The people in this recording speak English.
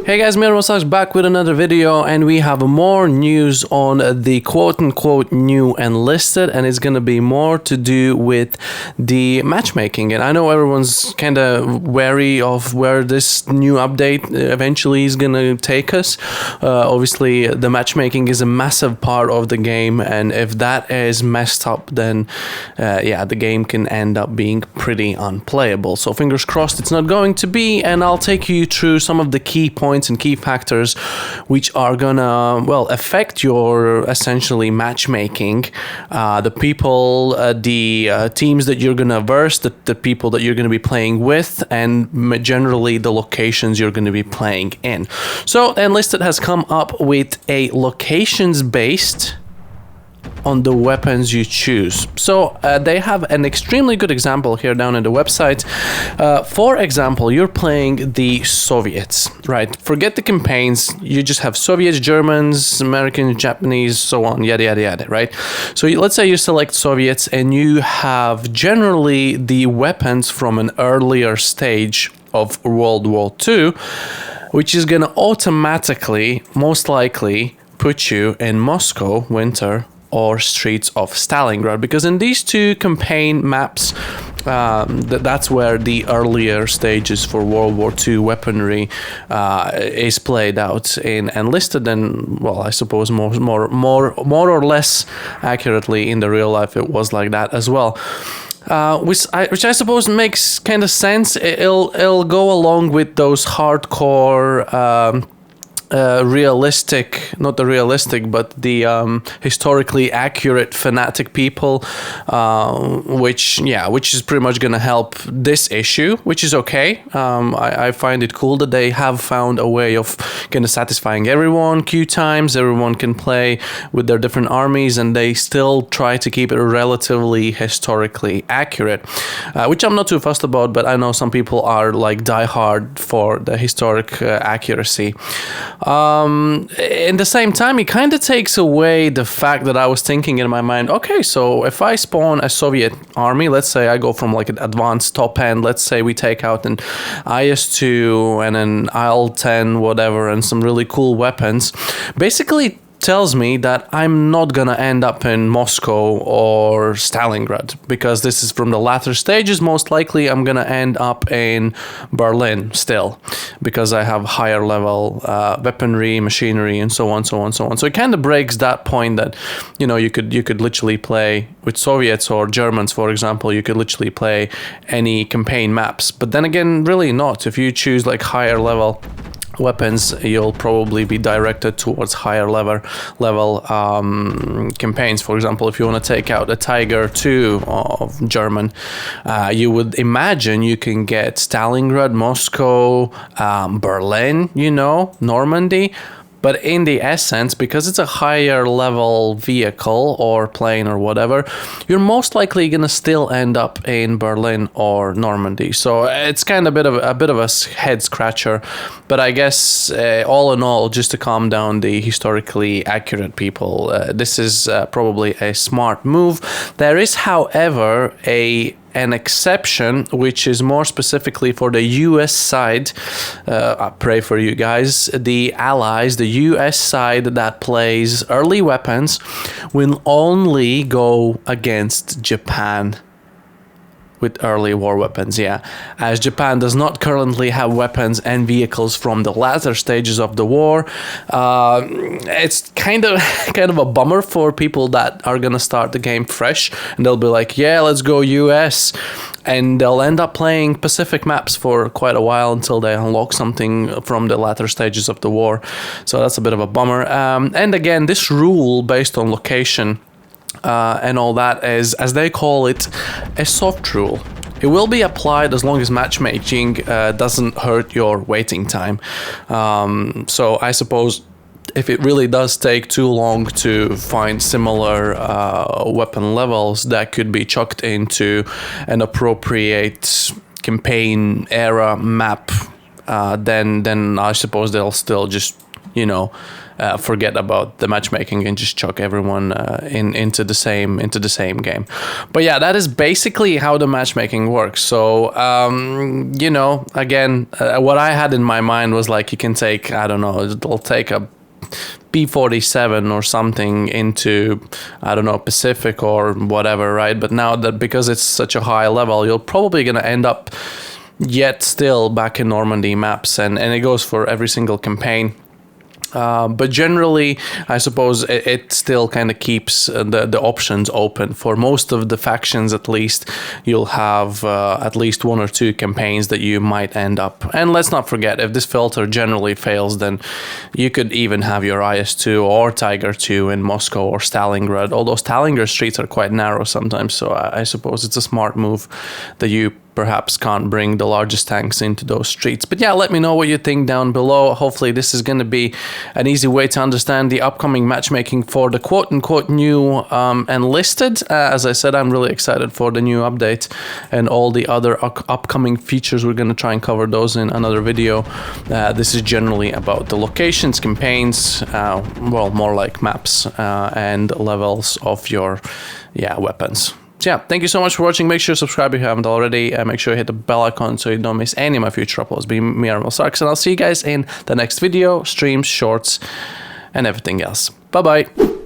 Hey guys, MeAdmiralStarks back with another video, and we have more news on the quote-unquote new Enlisted, and it's gonna be more to do with the matchmaking. And I know everyone's kind of wary of where this new update eventually is gonna take us. Obviously, the matchmaking is a massive part of the game, and if that is messed up, then yeah, the game can end up being pretty unplayable. So fingers crossed it's not going to be, and I'll take you through some of the key points and key factors which are gonna, well, affect your essentially matchmaking, the people, the teams that you're gonna verse, the people that you're gonna be playing with, and generally the locations you're gonna be playing in. So Enlisted has come up with a locations based on the weapons you choose. So they have an extremely good example here down in the website. For example, you're playing the Soviets, right? Forget the campaigns. You just have Soviets, Germans, Americans, Japanese, so on, yada, yada, yada, right? So let's say you select Soviets and you have generally the weapons from an earlier stage of World War II, which is gonna automatically, most likely, put you in Moscow, winter, or streets of Stalingrad, because in these two campaign maps, that's where the earlier stages for World War II weaponry is played out in Enlisted, and well, I suppose more or less accurately in the real life it was like that as well. Which I suppose makes kind of sense. It'll go along with those hardcore realistic, not the realistic, but the historically accurate fanatic people, which is pretty much gonna help this issue, which is okay. I find it cool that they have found a way of kind of satisfying everyone. Queue times, everyone can play with their different armies, and they still try to keep it relatively historically accurate, which I'm not too fussed about, but I know some people are like diehard for the historic accuracy. In the same time, it kind of takes away the fact that I was thinking in my mind, okay, so if I spawn a Soviet army, let's say I go from like an advanced top end, let's say we take out an IS-2 and an IL-10, whatever, and some really cool weapons, basically tells me that I'm not gonna end up in Moscow or Stalingrad, because this is from the latter stages. Most likely I'm gonna end up in Berlin still, because I have higher level weaponry, machinery, and so on, so on, so on. So it kind of breaks that point that, you know, you could literally play with Soviets or Germans, for example. You could literally play any campaign maps, but then again, really not. If you choose like higher level weapons, you'll probably be directed towards higher level campaigns. For example, if you want to take out a Tiger II of German, you would imagine you can get Stalingrad, Moscow, Berlin, you know, Normandy. But in the essence, because it's a higher level vehicle or plane or whatever, you're most likely gonna still end up in Berlin or Normandy. So it's kind of a bit of a head scratcher. But I guess all in all, just to calm down the historically accurate people, this is probably a smart move. There is, however, an exception, which is more specifically for the US side. I pray for you guys. The Allies, the US side that plays early weapons, will only go against Japan with early war weapons, yeah. As Japan does not currently have weapons and vehicles from the latter stages of the war. It's kind of a bummer for people that are gonna start the game fresh, and they'll be like, yeah, let's go US, and they'll end up playing Pacific maps for quite a while until they unlock something from the latter stages of the war. So that's a bit of a bummer. And again, this rule based on location and all that is, as they call it, a soft rule. It will be applied as long as matchmaking doesn't hurt your waiting time. So I suppose if it really does take too long to find similar weapon levels that could be chucked into an appropriate campaign era map, then I suppose they'll still just you know, forget about the matchmaking and just chuck everyone into the same game. But yeah, that is basically how the matchmaking works. So you know, again, what I had in my mind was like, you can take, I don't know, it'll take a P-47 or something into, I don't know, Pacific or whatever, right? But now that, because it's such a high level, you're probably going to end up yet still back in Normandy maps, and it goes for every single campaign. But generally, I suppose it still kind of keeps the options open. For most of the factions, at least, you'll have at least 1 or 2 campaigns that you might end up. And let's not forget, if this filter generally fails, then you could even have your IS-2 or Tiger 2 in Moscow or Stalingrad. Although Stalingrad streets are quite narrow sometimes, so I suppose it's a smart move that you perhaps can't bring the largest tanks into those streets. But yeah, let me know what you think down below. Hopefully this is going to be an easy way to understand the upcoming matchmaking for the quote-unquote new Enlisted. As I said, I'm really excited for the new update and all the other upcoming features. We're going to try and cover those in another video. This is generally about the locations, campaigns, well, more like maps and levels of your weapons. So yeah, thank you so much for watching. Make sure to subscribe if you haven't already. Make sure you hit the bell icon so you don't miss any of my future uploads. Be MeAdmiralStarks, and I'll see you guys in the next video, streams, shorts, and everything else. Bye-bye.